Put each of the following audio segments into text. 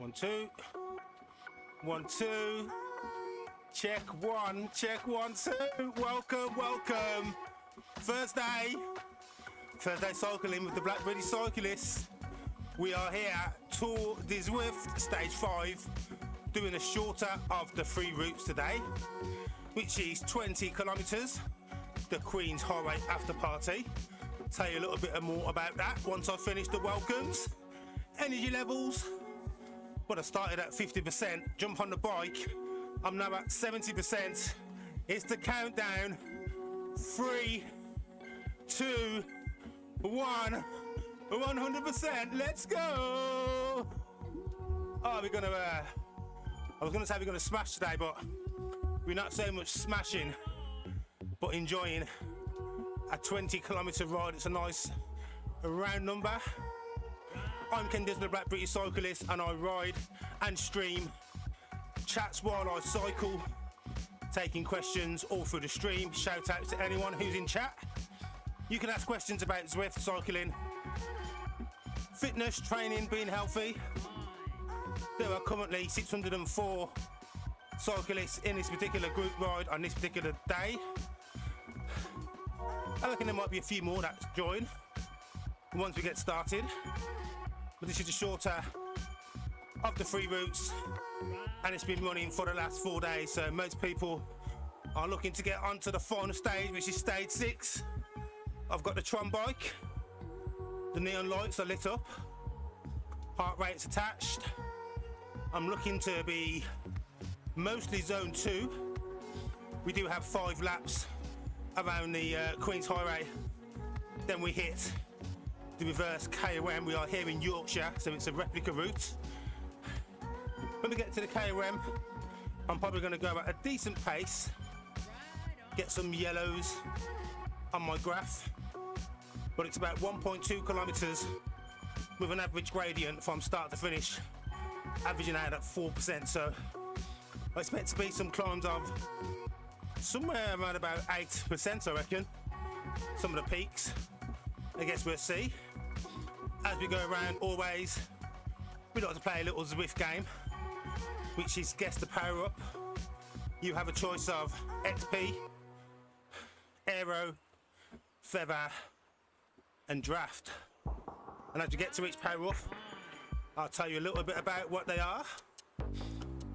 1, 2. 1, 2. Check 1, 2. Welcome, welcome. Thursday cycling with the Black Cyclist. We are here at Tour de Zwift Stage 5, doing a shorter of the 3 routes today, which is 20 kilometres, the Queen's Highway Afterparty. Tell you a little bit more about that once I finish the welcomes. Energy levels, but I started at 50%, jump on the bike, I'm now at 70%. It's the countdown. 3, 2, 1, 100%, let's go! Oh, we're gonna, I was gonna say we're gonna smash today, but we're not so much smashing, but enjoying a 20 kilometre ride. It's a nice round number. I'm Ken Disney, the Black British Cyclist, and I ride and stream chats while I cycle, taking questions all through the stream. Shout out to anyone who's in chat. You can ask questions about Zwift, cycling, fitness, training, being healthy. There are currently 604 cyclists in this particular group ride on this particular day. I reckon there might be a few more that join once we get started. But this is the shorter of the 3 routes, and it's been running for the last 4 days, so most people are looking to get onto the final stage, which is stage 6. I've got the Tron bike, the neon lights are lit up, heart rate's attached. I'm looking to be mostly zone 2. We do have 5 laps around the Queen's Highway, then we hit the reverse KOM. We are here in Yorkshire, so it's a replica route. When we get to the KOM, I'm probably going to go at a decent pace, get some yellows on my graph, but it's about 1.2 kilometres with an average gradient from start to finish, averaging out at 4%, so I expect to be some climbs of somewhere around about 8%, I reckon. Some of the peaks, I guess we'll see. As we go around, always, we like to play a little Zwift game, which is guess the Powerup. You have a choice of XP, Aero, Feather, and Draft. And as you get to each Powerup, I'll tell you a little bit about what they are.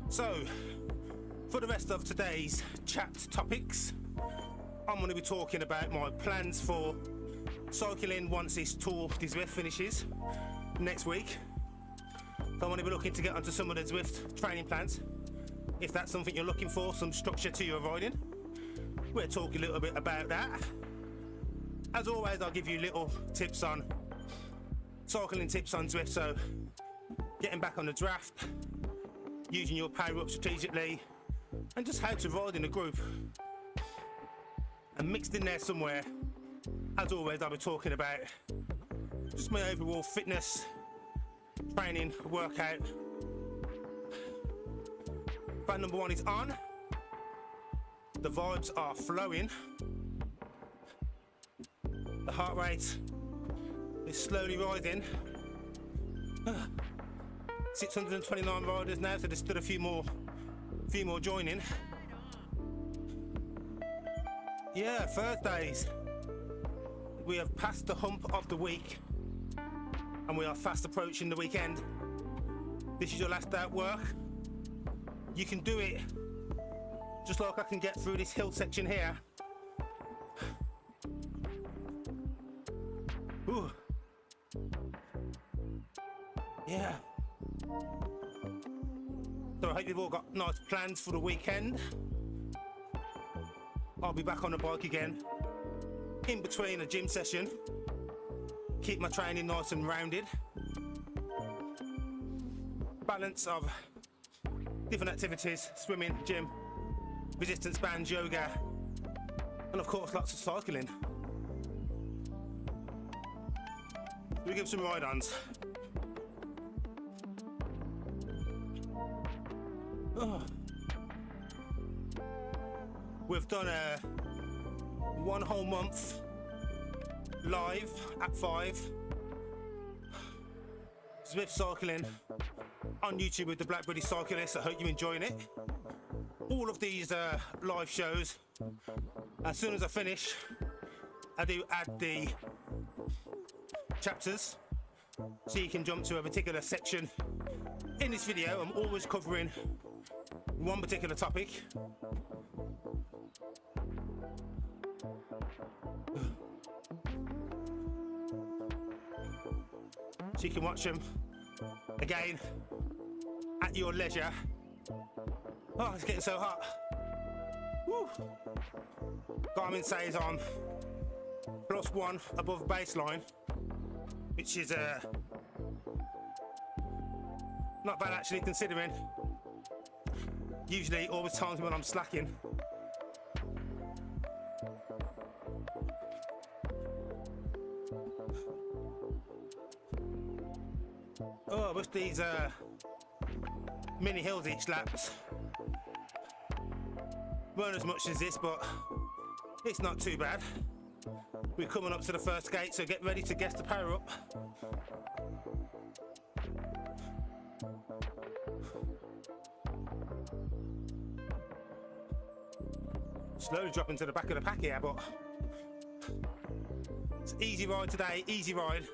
So, for the rest of today's chat topics, I'm going to be talking about my plans for cycling once this Tour de Zwift finishes next week. So I want to be looking to get onto some of the Zwift training plans, if that's something you're looking for, some structure to your riding. We'll talk a little bit about that. As always, I'll give you little tips on cycling tips on Zwift, so getting back on the draft, using your Powerup strategically, and just how to ride in a group. And mixed in there somewhere, as always, I'll be talking about just my overall fitness, training, workout. Fan number 1 is on. The vibes are flowing. The heart rate is slowly rising. 629 riders now, so there's still a few more joining. Yeah, Thursdays. We have passed the hump of the week, and we are fast approaching the weekend. This is your last day at work. You can do it just like I can get through this hill section here. Ooh. Yeah. So I hope you've all got nice plans for the weekend. I'll be back on the bike again in between a gym session. Keep my training nice and rounded. Balance of different activities: swimming, gym, resistance bands, yoga, and of course lots of cycling. We give some ride-ons. Oh. We've done a 1 whole month live at 5. Zwift cycling on YouTube with the Black Cyclist. I hope you're enjoying it. All of these live shows, as soon as I finish, I do add the chapters, so you can jump to a particular section. In this video, I'm always covering one particular topic. So you can watch them again at your leisure. Oh, it's getting so hot. Woo. Garmin says I'm +1 above baseline, which is not bad actually, considering usually always times when I'm slacking. Oh, I wish these mini hills each laps weren't as much as this, but it's not too bad. We're coming up to the first gate, so get ready to guess the Powerup. Slowly dropping to the back of the pack here, but it's an easy ride today, easy ride.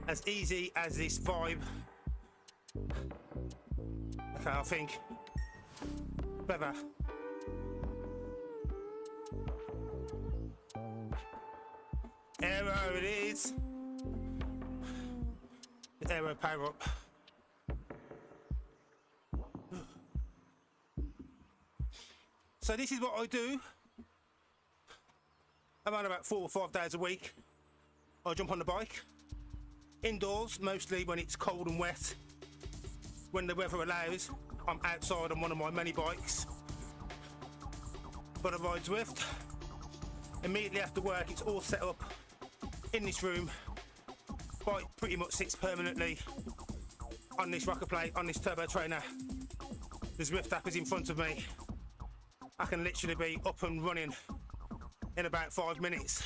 As easy as this vibe. Okay, I think better. Aero it is. The Aero Powerup. So this is what I do around about 4 or 5 days a week. I jump on the bike. Indoors, mostly when it's cold and wet. When the weather allows, I'm outside on one of my many bikes. But I ride Zwift. Immediately after work, it's all set up in this room. Bike pretty much sits permanently on this rocker plate, on this turbo trainer. The Zwift app is in front of me. I can literally be up and running in about 5 minutes.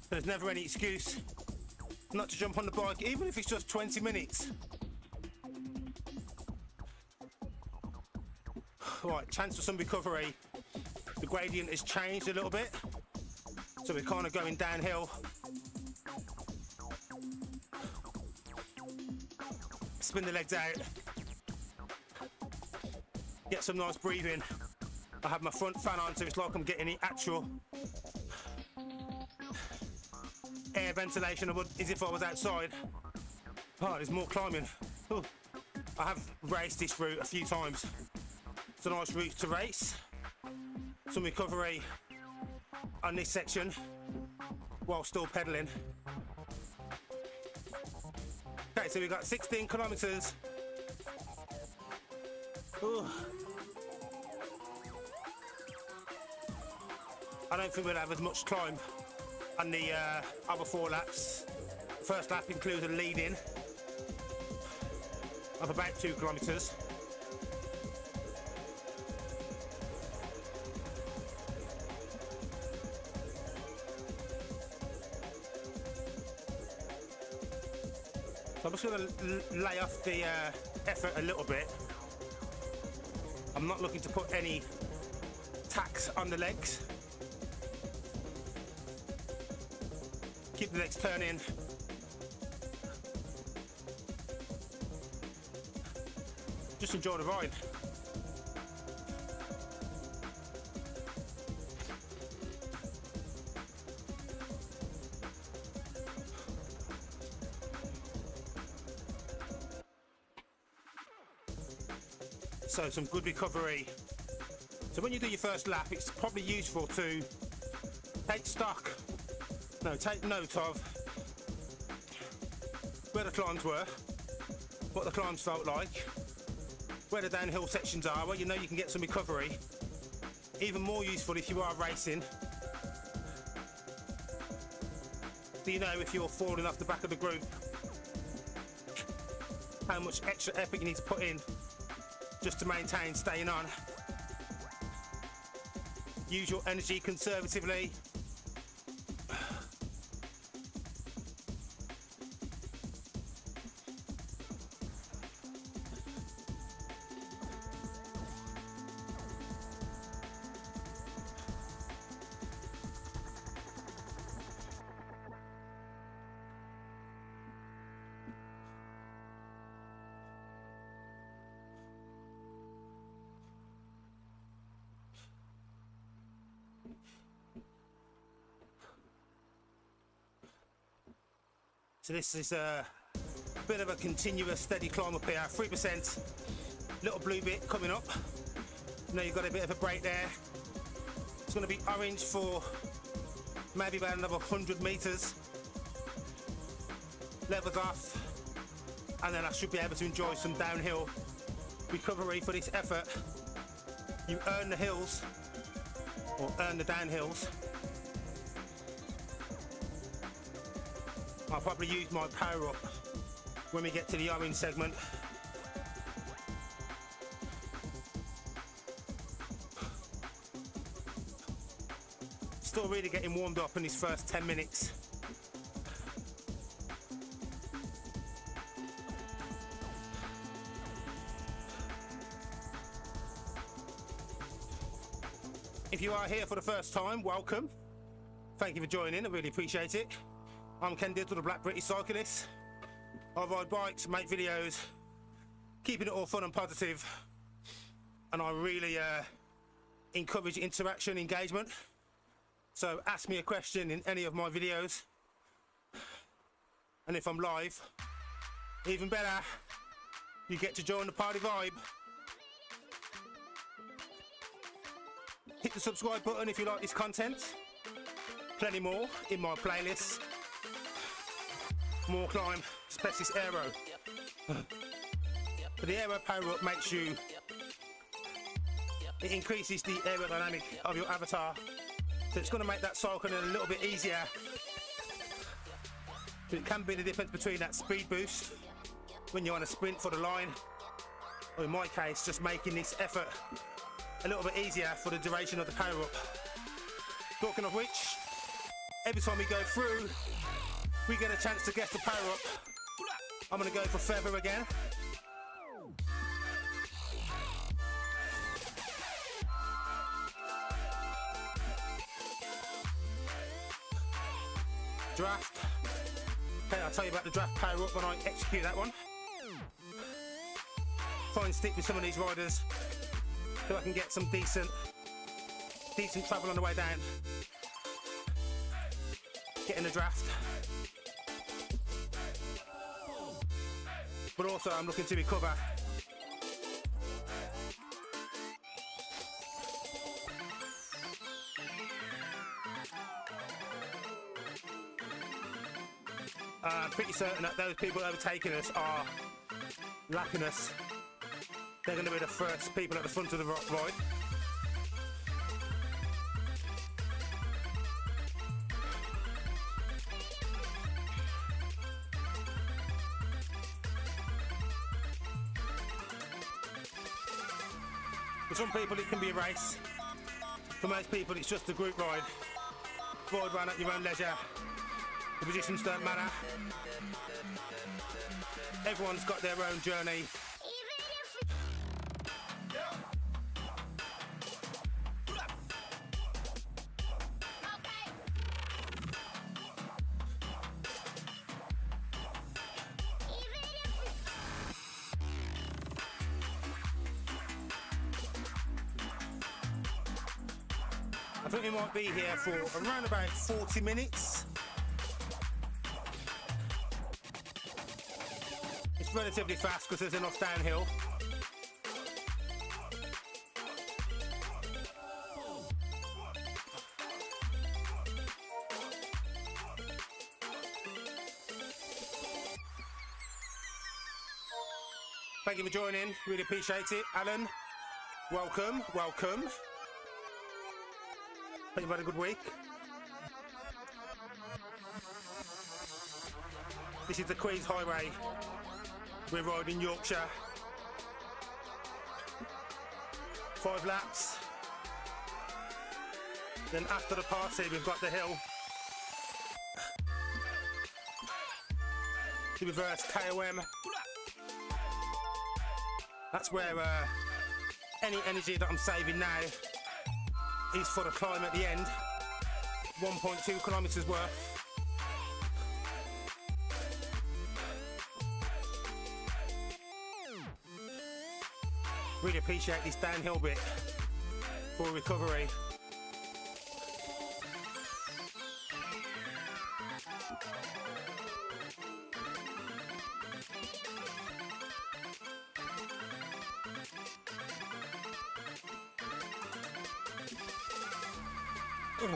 There's never any excuse not to jump on the bike, even if it's just 20 minutes. Right, chance for some recovery. The gradient has changed a little bit, so we're kind of going downhill. Spin the legs out. Get some nice breathing. I have my front fan on, so it's like I'm getting the actual air ventilation as if I was outside. Oh, there's more climbing. Ooh. I have raced this route a few times. It's a nice route to race. Some recovery on this section while still pedaling. Okay, so we've got 16 kilometers. Ooh. I don't think we'll have as much climb on the other 4 laps. First lap includes a lead in of about 2 kilometers. So I'm just going to lay off the effort a little bit. I'm not looking to put any tax on the legs. Keep the legs turning. Just enjoy the ride. So some good recovery. So when you do your first lap, it's probably useful to take note of where the climbs were, what the climbs felt like, where the downhill sections are, where you know you can get some recovery. Even more useful if you are racing. So you know if you're falling off the back of the group, how much extra effort you need to put in just to maintain staying on. Use your energy conservatively. So this is a bit of a continuous steady climb up here. 3%, little blue bit coming up. Now you've got a bit of a break there. It's going to be orange for maybe about another 100 meters. Levels off, and then I should be able to enjoy some downhill recovery for this effort. You earn the hills, or earn the downhills. I'll probably use my Powerup when we get to the orange segment. Still really getting warmed up in these first 10 minutes. If you are here for the first time, welcome. Thank you for joining, I really appreciate it. I'm Ken Diddle, the Black British Cyclist. I ride bikes, make videos, keeping it all fun and positive. And I really encourage interaction, engagement. So ask me a question in any of my videos. And if I'm live, even better, you get to join the party vibe. Hit the subscribe button if you like this content. Plenty more in my playlist. More climb, especially this aero. But the aero Powerup makes you, it increases the aerodynamic of your avatar. So it's going to make that cycling a little bit easier. So it can be the difference between that speed boost when you're on a sprint for the line, or in my case, just making this effort a little bit easier for the duration of the Powerup. Talking of which, every time we go through, we get a chance to get the Powerup. I'm going to go for feather again. Draft. Okay, I'll tell you about the draft Powerup when I execute that one. Try and stick with some of these riders so I can get some decent travel on the way down. Get in the draft. But also I'm looking to recover. I'm pretty certain that those people overtaking us are lapping us. They're going to be the first people at the front of the ride. For some people it can be a race. For most people it's just a group ride. Ride around at your own leisure. The positions don't matter. Everyone's got their own journey. I think we might be here for around about 40 minutes. It's relatively fast because there's enough downhill. Thank you for joining, really appreciate it. Alun, welcome, welcome. Hope you've had a good week. This is the Queen's Highway. We're riding Yorkshire. 5 laps. Then after the party, we've got the hill. The reverse KOM. That's where any energy that I'm saving now is for the climb at the end. 1.2 kilometers worth. Really appreciate this downhill bit for recovery. I'm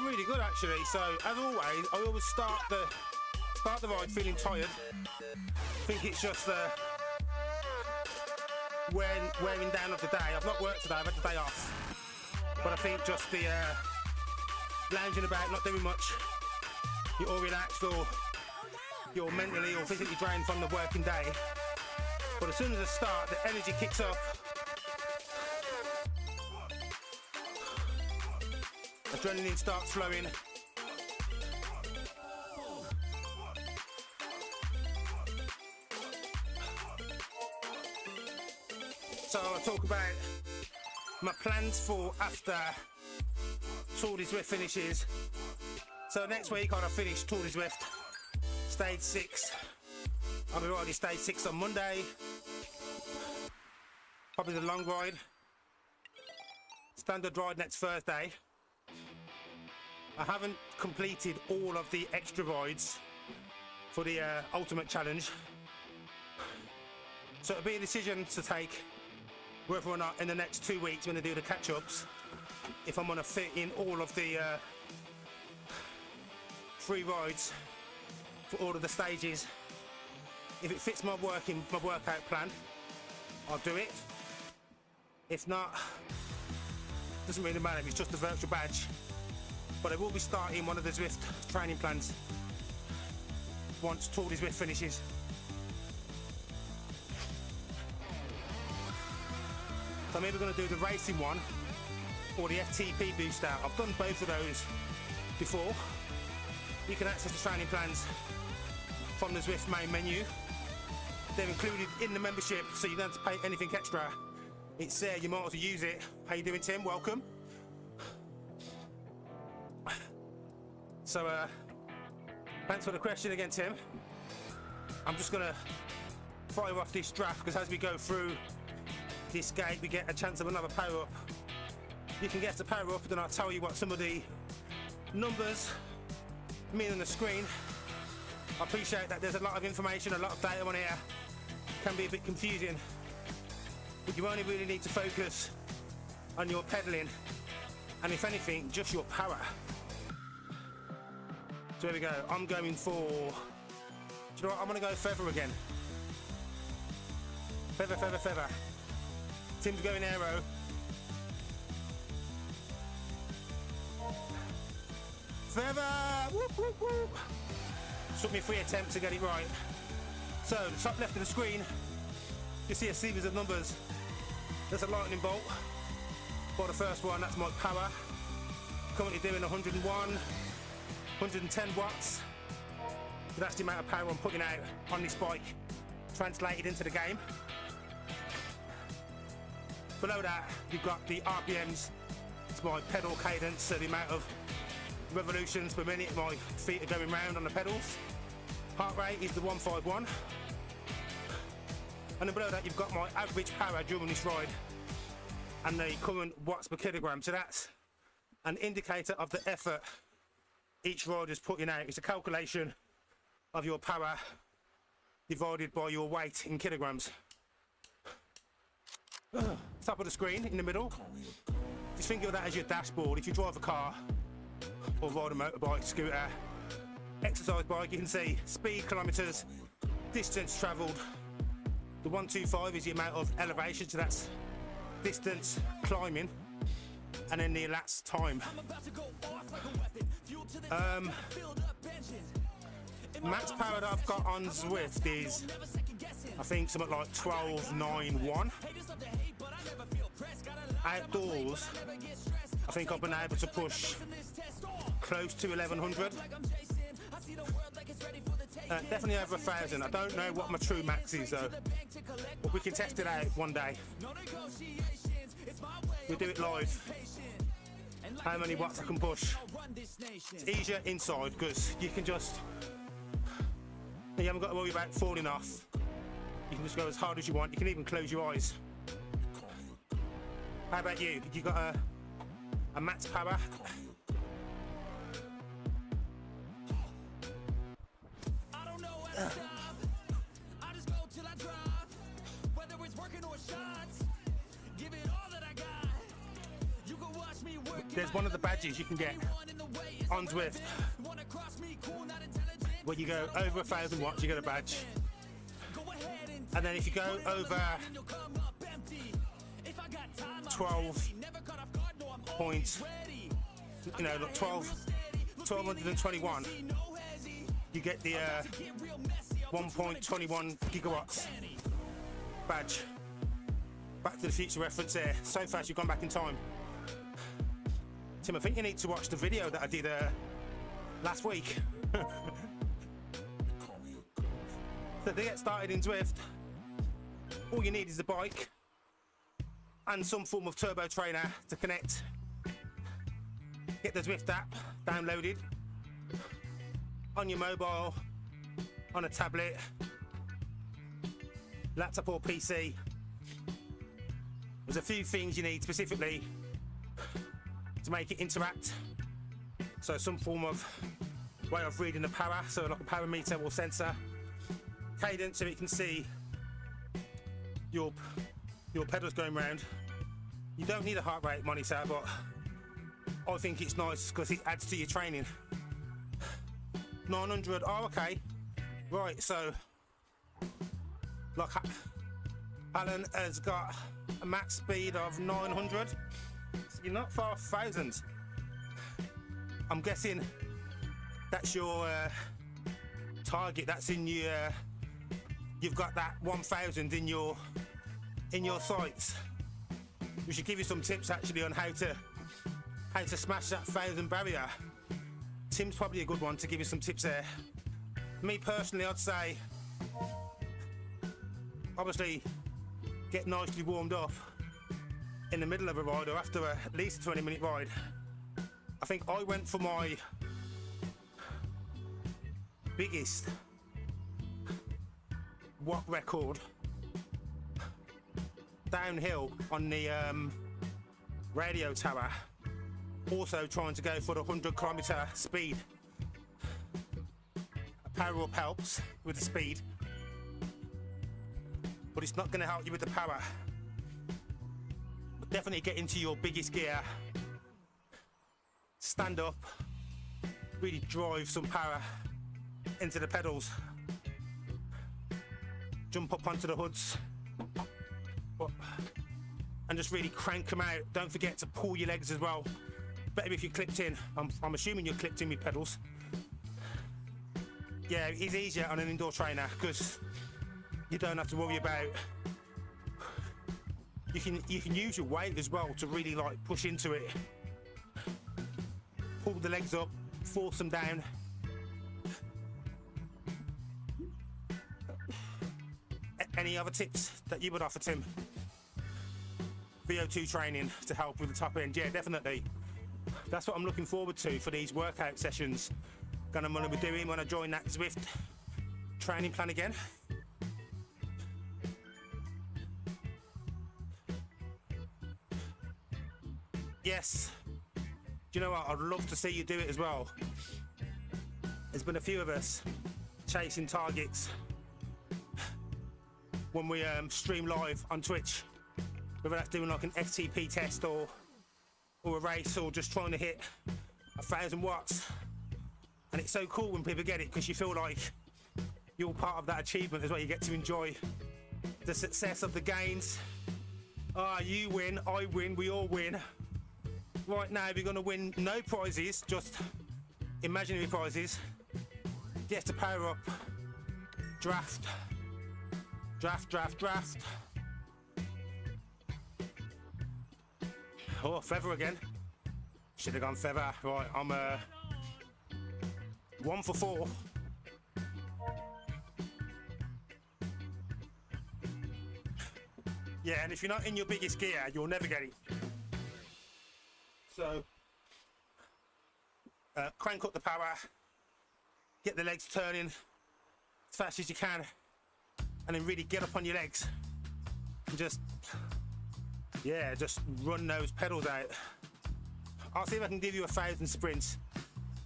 really good actually, so as always, I always start the ride feeling tired. I think it's just wearing down of the day. I've not worked today, I've had the day off. But I think just the lounging about, not doing much, you're all relaxed or you're mentally or physically drained from the working day. But as soon as I start, the energy kicks up. Adrenaline starts flowing. So I'll talk about my plans for after Tour de Zwift finishes. So next week I'll have finished Tour de Zwift Stage 6. I'll be riding Stage 6 on Monday. Probably the long ride. Standard ride next Thursday. I haven't completed all of the extra rides for the Ultimate Challenge. So it'll be a decision to take whether or not in the next 2 weeks when I do the catch-ups, if I'm going to fit in all of the free rides for all of the stages. If it fits my workout plan, I'll do it. If not, doesn't really matter, it's just a virtual badge. But I will be starting one of the Zwift training plans once Tour de Zwift finishes. So I'm either going to do the racing one or the FTP boost out. I've done both of those before. You can access the training plans from the Zwift main menu. They're included in the membership, so you don't have to pay anything extra. It's there, you might as well use it. How you doing, Tim? Welcome. So, thanks for the question again, Tim. I'm just gonna fire off this draft because as we go through this gate, we get a chance of another power up. You can get the power up, then I'll tell you what some of the numbers mean on the screen. I appreciate that there's a lot of information, a lot of data on here. Can be a bit confusing, but you only really need to focus on your pedaling, and if anything, just your power. So here we go. I'm going for, do you know what? I'm going to go feather again. Feather, feather, feather. Tim's going aero. Feather! Whoop, whoop, whoop. Took me 3 attempts to get it right. So the top left of the screen, you see a series of numbers. There's a lightning bolt. For the first one, that's my power. Currently doing 101. 110 watts. That's the amount of power I'm putting out on this bike, translated into the game. Below that, you've got the RPMs. It's my pedal cadence, so the amount of revolutions per minute my feet are going round on the pedals. Heart rate is the 151. And then below that, you've got my average power during this ride and the current watts per kilogram. So that's an indicator of the effort each rider's putting out. It's a calculation of your power divided by your weight in kilograms. Top of the screen in the middle, just think of that as your dashboard. If you drive a car or ride a motorbike, scooter, exercise bike, you can see speed, kilometers, distance traveled. The 125 is the amount of elevation, so that's distance climbing, and then the elapsed time. Max power that I've got on Zwift is, I think, something like 1291. Outdoors, I think I've been able to push close to 1100. Definitely over 1000. I don't know what my true max is though, but we can test it out one day. We'll do it live. How many watts I can push. It's easier inside because you can just, you haven't got to worry about falling off. You can just go as hard as you want. You can even close your eyes. How about you? You got a max power? There's one of the badges you can get on Zwift. When you go over 1,000 watts, you get a badge. And then if you go over 1221, you get the 1.21 gigawatts badge. Back to the Future reference there. So fast you've gone back in time. Tim, I think you need to watch the video that I did last week. So to get started in Zwift, all you need is a bike and some form of turbo trainer to connect. Get the Zwift app downloaded on your mobile, on a tablet, laptop or PC. There's a few things you need specifically to make it interact. So some form of way of reading the power, so like a power meter or sensor. Cadence, so you can see your pedals going round. You don't need a heart rate monitor, but I think it's nice because it adds to your training. 900, oh okay. Right, so like Alun has got a max speed of 900. So you're not far off 1,000. I'm guessing that's your target. That's in your you've got that 1,000 in your sights. We should give you some tips actually on how to smash that 1,000 barrier. Tim's probably a good one to give you some tips there. Me personally, I'd say obviously get nicely warmed up in the middle of a ride or after at least a 20-minute ride. I think I went for my biggest watt record downhill on the radio tower, also trying to go for the 100-kilometer speed. A Powerup helps with the speed, but it's not going to help you with the power. But definitely get into your biggest gear, stand up, really drive some power into the pedals, jump up onto the hoods and just really crank them out. Don't forget to pull your legs as well. Better if you're clipped in. I'm assuming you're clipped in with pedals. Yeah, it's easier on an indoor trainer because you don't have to worry about. You can use your weight as well to really like push into it. Pull the legs up, force them down. Any other tips that you would offer, Tim? VO2 training to help with the top end? Yeah, definitely. That's what I'm looking forward to for these workout sessions. Gonna be doing when I join that Zwift training plan again. Yes. Do you know what? I'd love to see you do it as well. There's been a few of us chasing targets when we stream live on Twitch, whether that's doing like an FTP test or a race or just trying to hit 1,000 watts. And it's so cool when people get it because you feel like you're part of that achievement as well. You get to enjoy the success of the gains. You win, I win, we all win. Right now we're going to win no prizes, just imaginary prizes. Get to Powerup, draft. Oh, feather again. Should have gone feather. Right, I'm 1 for 4. Yeah, and if you're not in your biggest gear, you'll never get it. So, crank up the power, get the legs turning as fast as you can, and then really get up on your legs and just run those pedals out. I'll see if I can give you 1,000 sprints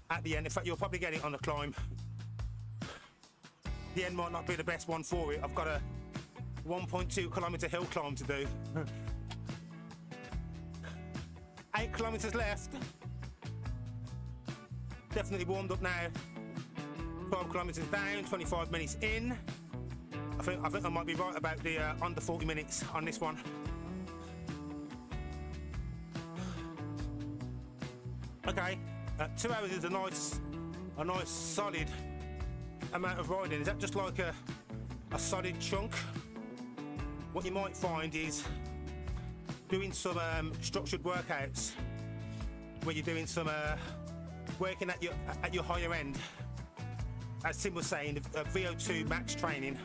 at the end. In fact, you'll probably get it on the climb. the end might not be the best one for it. I've got a 1.2 kilometre hill climb to do. 8 kilometres left. Definitely warmed up now. 12 kilometres down, 25 minutes in. I think I might be right about the under 40 minutes on this one. Okay, 2 hours is a nice solid amount of riding. Is that just like a solid chunk? What you might find is doing some structured workouts where you're doing some working at your higher end. As Tim was saying, VO2 max training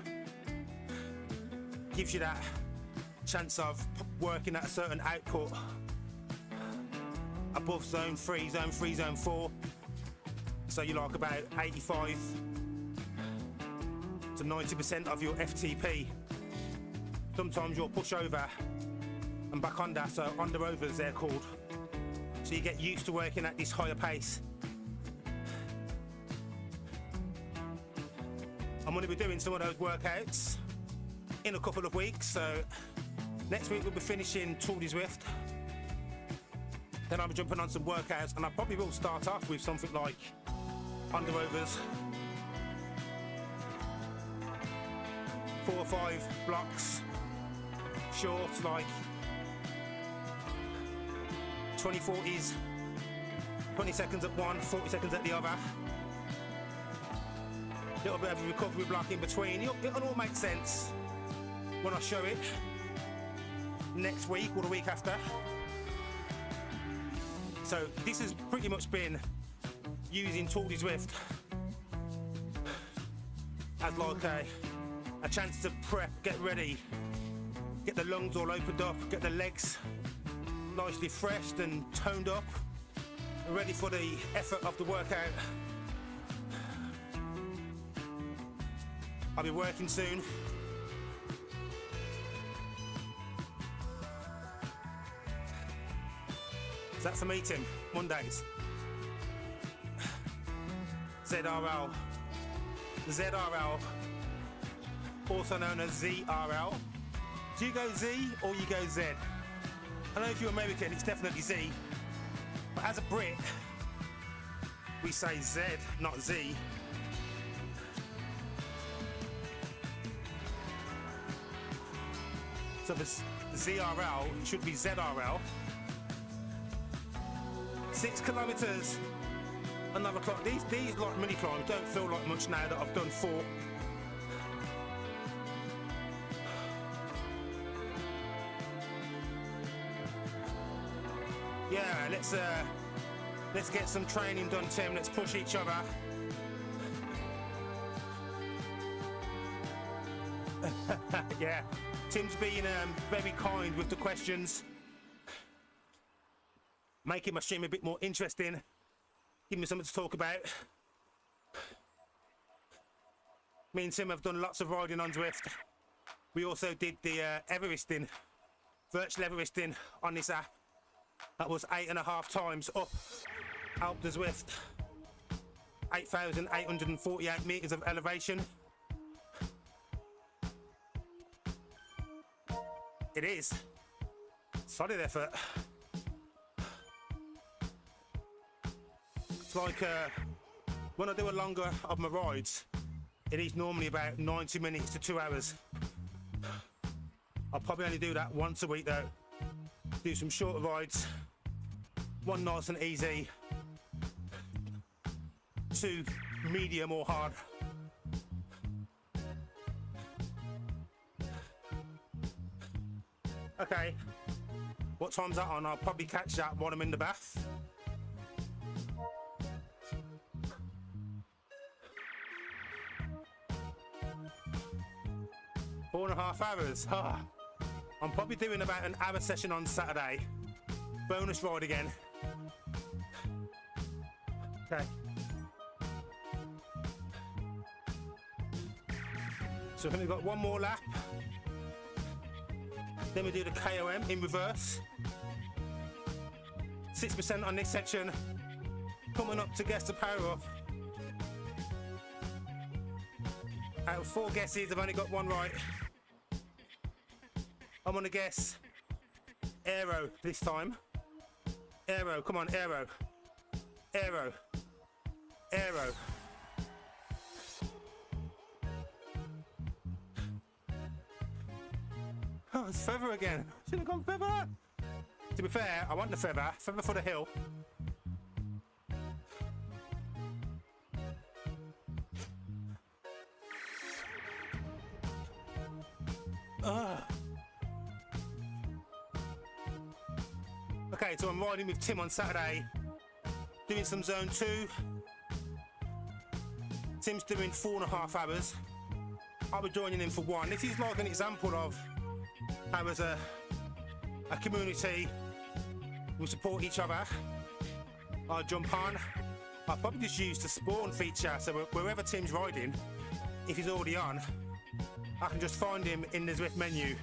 gives you that chance of working at a certain output above zone 3, zone 4. So you're like about 85 to 90% of your FTP. Sometimes you'll push over and back under, so under-overs they're called. So you get used to working at this higher pace. I'm going to be doing some of those workouts in a couple of weeks. So next week we'll be finishing Tour de Zwift. Then I'll be jumping on some workouts, and I probably will start off with something like under-overs, 4 or 5 blocks, short, like 20-40s, 20 seconds at one, 40 seconds at the other. A little bit of a recovery block in between. It'll all make sense when I show it next week or the week after. So this has pretty much been using Tour de Zwift as like a chance to prep, get ready, get the lungs all opened up, get the legs nicely freshed and toned up, ready for the effort of the workout. I'll be working soon. Is that for meeting? Mondays. ZRL. ZRL, also known as ZRL. Do you go Z or you go Z? I know if you're American, it's definitely Z. But as a Brit, we say Z, not Z. So for ZRL, it should be ZRL. 6 kilometres, another climb. These like mini climbs don't feel like much now that I've done 4. Yeah, let's get some training done, Tim. Let's push each other. Yeah, Tim's being very kind with the questions, making my stream a bit more interesting, give me something to talk about. Me and Tim have done lots of riding on Zwift. We also did the Everesting, virtual Everesting on this app. That was 8.5 times up Alp de Zwift, 8,848 meters of elevation. It is solid effort. It's like when I do a longer of my rides, it is normally about 90 minutes to 2 hours. I'll probably only do that once a week though. Do some shorter rides, one nice and easy, 2 medium or hard. Okay, what time's that on? I'll probably catch that while I'm in the bath. Four and a half hours. I'm probably doing about an hour session on Saturday. Bonus ride again. Okay. So we've got one more lap. Then we do the KOM in reverse. 6% on this section. Coming up to guess the Powerup. Out of 4 guesses, I've only got 1 right. I'm gonna guess aero this time. Aero, come on, aero. Aero. Aero. Oh, it's feather again. Should have gone feather. To be fair, I want the feather. Feather for the hill. Okay, so I'm riding with Tim on Saturday, doing some zone 2. Tim's doing 4.5 hours. I'll be joining him for 1. This is like an example of how as a community we support each other. I'll jump on. I'll probably just use the spawn feature, so wherever Tim's riding, if he's already on, I can just find him in the Zwift menu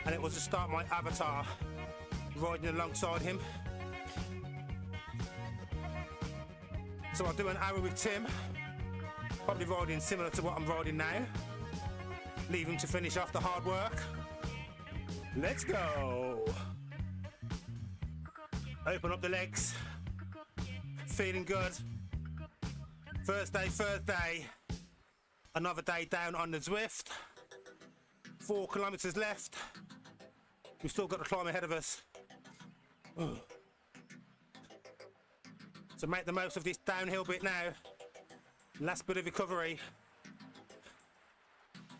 and it will just start my avatar riding alongside him. So I'll do an hour with Tim, probably riding similar to what I'm riding now. Leave him to finish off the hard work. Let's go. Open up the legs. Feeling good. First day. Another day down on the Zwift. 4 kilometers left. We've still got the climb ahead of us. So make the most of this downhill bit now. Last bit of recovery.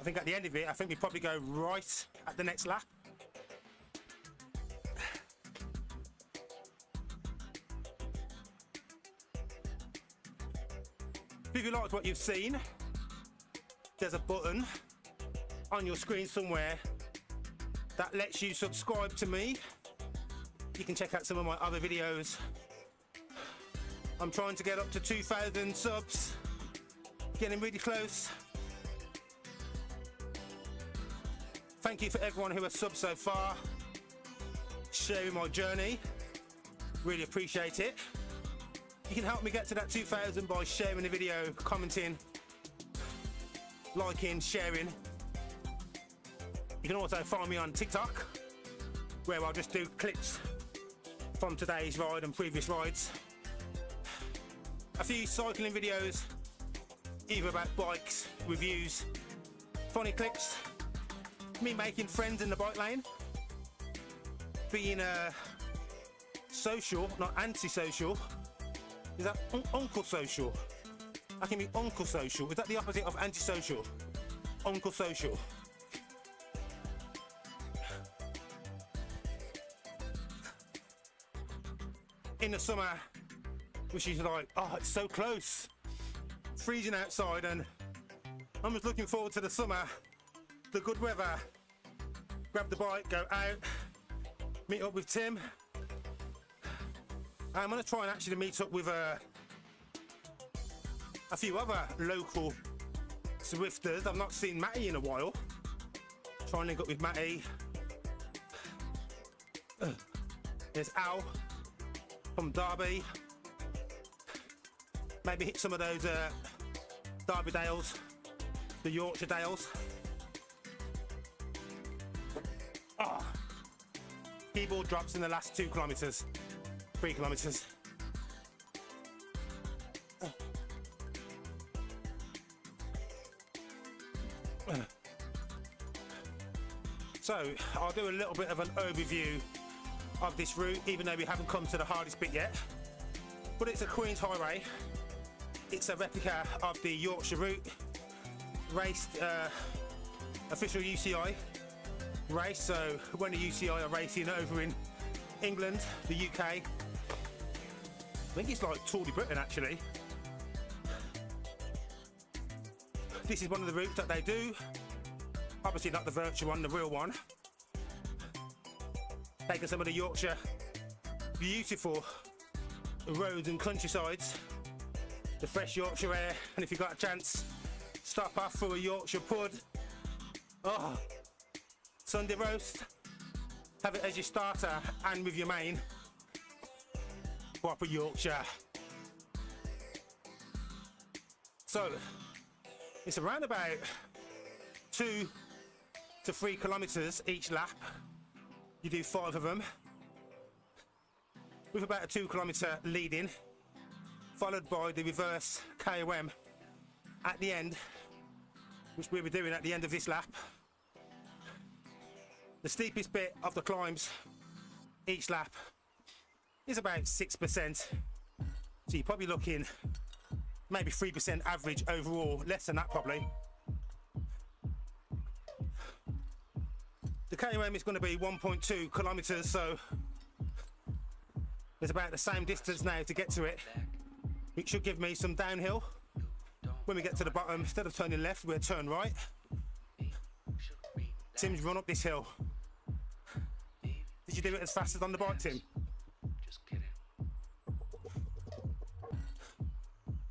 I think at the end of it, I think we probably go right at the next lap. If you liked what you've seen, there's a button on your screen somewhere that lets you subscribe to me. You can check out some of my other videos. I'm trying to get up to 2,000 subs, getting really close. Thank you for everyone who has subbed so far, sharing my journey, really appreciate it. You can help me get to that 2,000 by sharing the video, commenting, liking, sharing. You can also find me on TikTok, where I'll just do clips from today's ride and previous rides. A few cycling videos, either about bikes, reviews, funny clips, me making friends in the bike lane, being social, not anti-social. Is that uncle social? I can be uncle social. Is that the opposite of anti-social? Uncle social. In the summer, which is like, oh, it's so close. Freezing outside, and I'm just looking forward to the summer, the good weather. Grab the bike, go out, meet up with Tim. I'm going to try and actually meet up with a few other local Zwifters. I've not seen Matty in a while. Try and link up with Matty. There's Al from Derby. Maybe hit some of those Derby Dales, the Yorkshire Dales. Oh, keyboard drops in the last 2 kilometers. 3 kilometers. So I'll do a little bit of an overview of this route, even though we haven't come to the hardest bit yet. But it's a Queen's Highway. It's a replica of the Yorkshire route, raced official UCI race. So when the UCI are racing over in England, the UK, I think it's like Tour de Britain actually. This is one of the routes that they do. Obviously not the virtual one, the real one. Taking some of the Yorkshire beautiful roads and countrysides, the fresh Yorkshire air, and if you've got a chance, stop off for a Yorkshire pud. Oh, Sunday roast. Have it as your starter and with your main. Proper Yorkshire. So, It's around about 2 to 3 kilometers each lap. You do 5 of them with about a 2 kilometer lead in, followed by the reverse KOM at the end, which we'll be doing at the end of this lap. The steepest bit of the climbs each lap is about 6%, so you're probably looking maybe 3% average overall, less than that probably. The KOM is going to be 1.2 kilometers, so there's about the same distance now to get to it, which should give me some downhill. When we get to the bottom, instead of turning left, we'll turn right. Tim's run up this hill. Did you do it as fast as on the bike, Tim? Just kidding.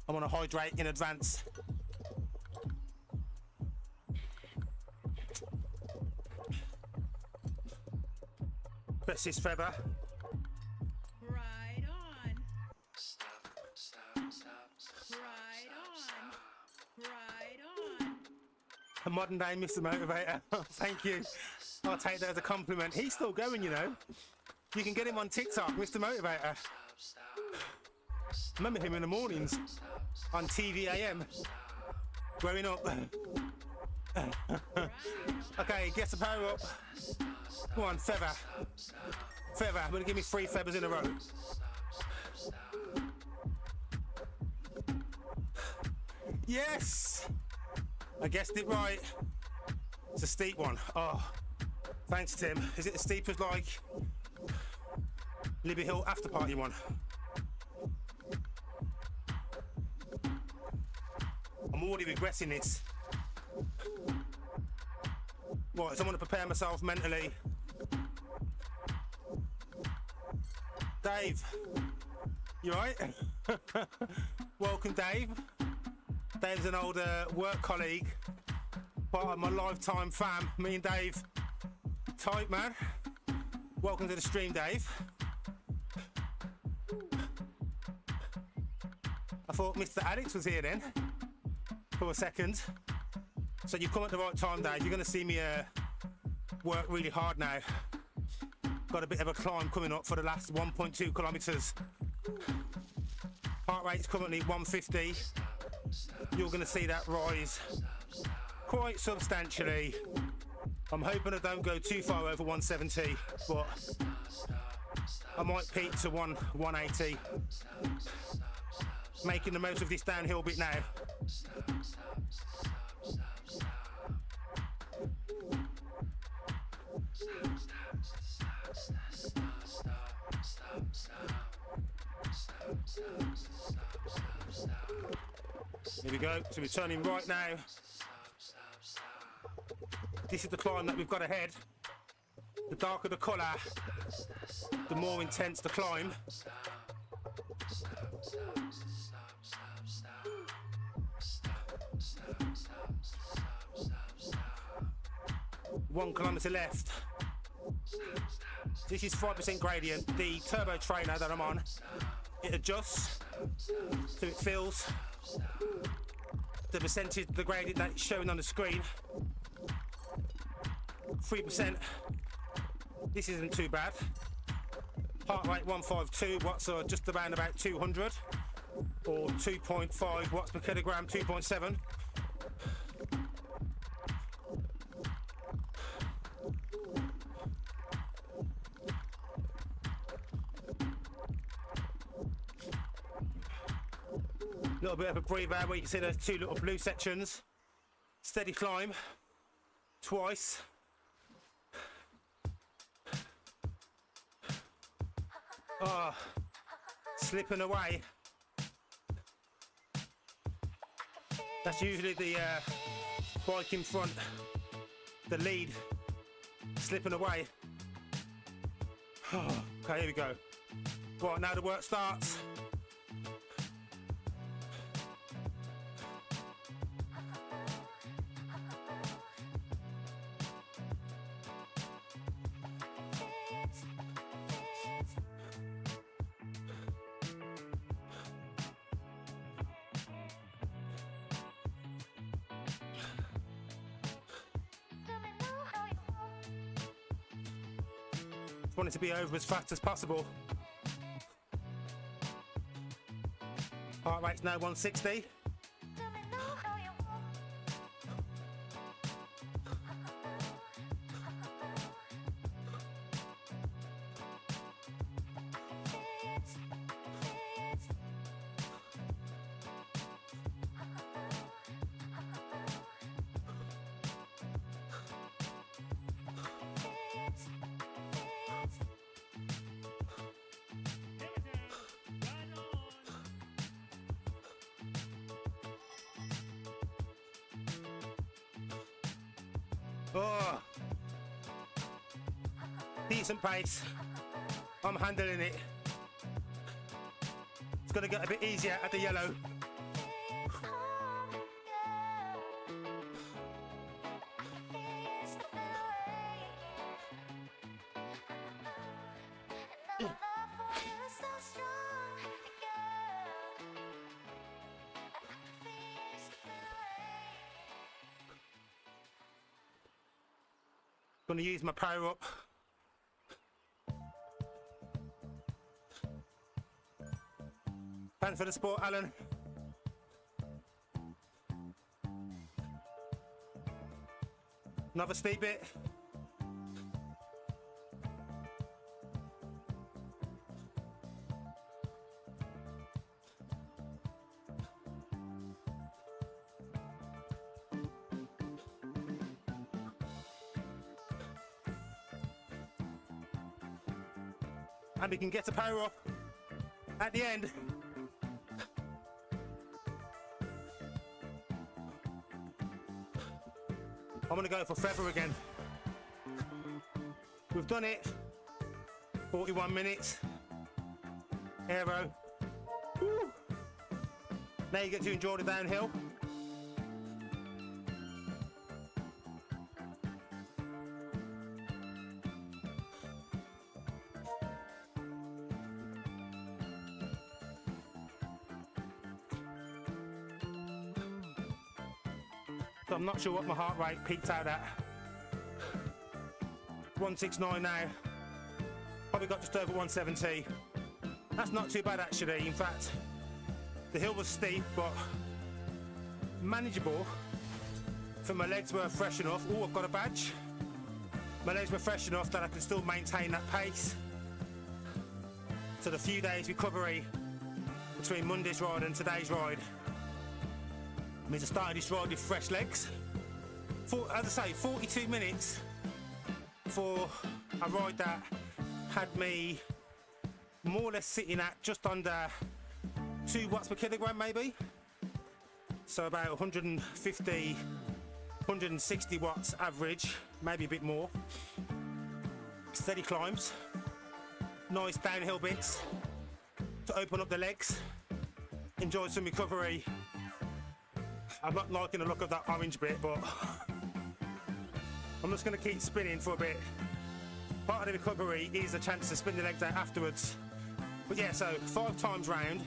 I want to hydrate in advance. Press this feather. Right on. Stop. Right on. Right on. A modern day Mr Motivator. Thank you. I'll take that as a compliment. He's still going, you know. You can get him on TikTok, Mr Motivator. Remember him in the mornings on TV AM. Growing up. Okay, get the power up. Come on, feather. Feather. I'm going to give me 3 feathers in a row. Yes! I guessed it right. It's a steep one. Oh, thanks, Tim. Is it as steep as like Libby Hill Afterparty one? I'm already regretting this. Right, so I want to prepare myself mentally. Dave, you right? Welcome, Dave. Dave's an old work colleague, part of my lifetime fam. Me and Dave, tight man. Welcome to the stream, Dave. I thought Mr. Alex was here then, for a second. So you've come at the right time, Dave. You're going to see me work really hard now. Got a bit of a climb coming up for the last 1.2 kilometers. Heart rate's currently 150. You're going to see that rise quite substantially. I'm hoping I don't go too far over 170, but I might peak to 180. Making the most of this downhill bit now. Here we go, so we're turning right now. This is the climb that we've got ahead. The darker the colour, the more intense the climb. 1 kilometre left. This is 5% gradient. The turbo trainer that I'm on, it adjusts so it feels the percentage, the gradient that's showing on the screen. 3%. This isn't too bad. Heart rate 152 watts, or just around about 200, or 2.5 watts per kilogram, 2.7. Little bit of a breather where you can see those 2 little blue sections. Steady climb, twice. Oh, slipping away. That's usually the bike in front, the lead, slipping away. Oh, okay, here we go. Right, now the work starts. Just want it to be over as fast as possible. Heart rate's now 160. Oh, decent pace. I'm handling it. It's going to get a bit easier at the yellow. Going to use my Powerup. Thanks for the support, Alun. Another steep bit. And we can get a power up at the end. I'm gonna go for feather again. We've done it. 41 minutes. Aero. Woo. Now you get to enjoy the downhill. So I'm not sure what my heart rate peaked out at. 169 now. Probably got just over 170. That's not too bad actually. In fact, the hill was steep but manageable. For my legs were fresh enough. Oh, I've got a badge. My legs were fresh enough that I could still maintain that pace. So the few days recovery between Monday's ride and today's ride means I started this ride with fresh legs. As I say, 42 minutes for a ride that had me more or less sitting at just under 2 watts per kilogram maybe. So about 150, 160 watts average, maybe a bit more. Steady climbs, nice downhill bits to open up the legs, enjoy some recovery. I'm not liking the look of that orange bit, but I'm just going to keep spinning for a bit. Part of the recovery is a chance to spin the legs out afterwards. But yeah, so 5 times round,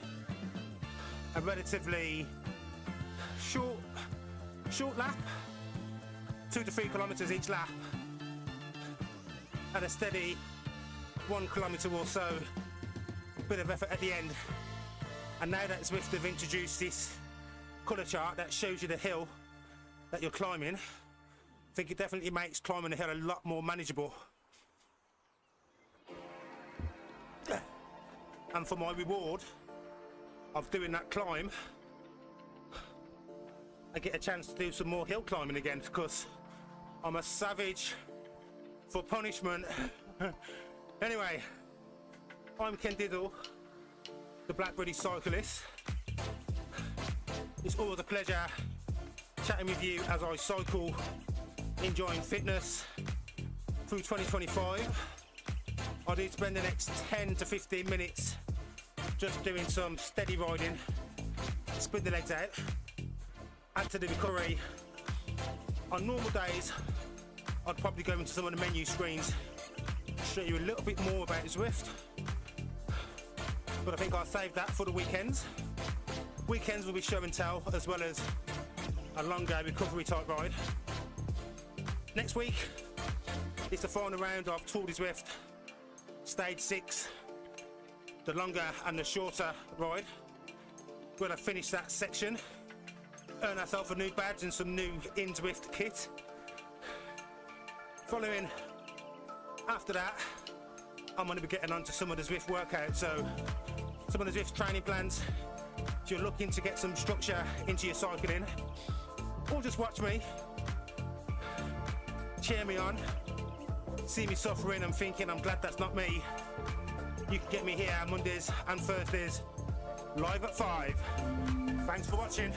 a relatively short lap, 2 to 3 kilometers each lap, and a steady 1 kilometer or so, bit of effort at the end. And now that Zwift have introduced this colour chart that shows you the hill that you're climbing, I think it definitely makes climbing the hill a lot more manageable. And for my reward of doing that climb, I get a chance to do some more hill climbing again because I'm a savage for punishment. Anyway, I'm Ken Diddle, the Black Cyclist. It's always a pleasure chatting with you as I cycle, enjoying fitness through 2025. I do spend the next 10 to 15 minutes just doing some steady riding, spin the legs out, add to the recovery. On normal days, I'd probably go into some of the menu screens, show you a little bit more about Zwift, but I think I'll save that for the weekends. Weekends will be show and tell, as well as a longer recovery type ride. Next week, it's the final round of Tour de Zwift Stage 6, the longer and the shorter ride. When I finish that section, earn ourselves a new badge and some new Zwift kit. Following after that, I'm going to be getting on to some of the Zwift workouts. So some of the Zwift training plans, if you're looking to get some structure into your cycling, or just watch me, cheer me on, see me suffering and thinking I'm glad that's not me, you can get me here Mondays and Thursdays live at 5. Thanks for watching.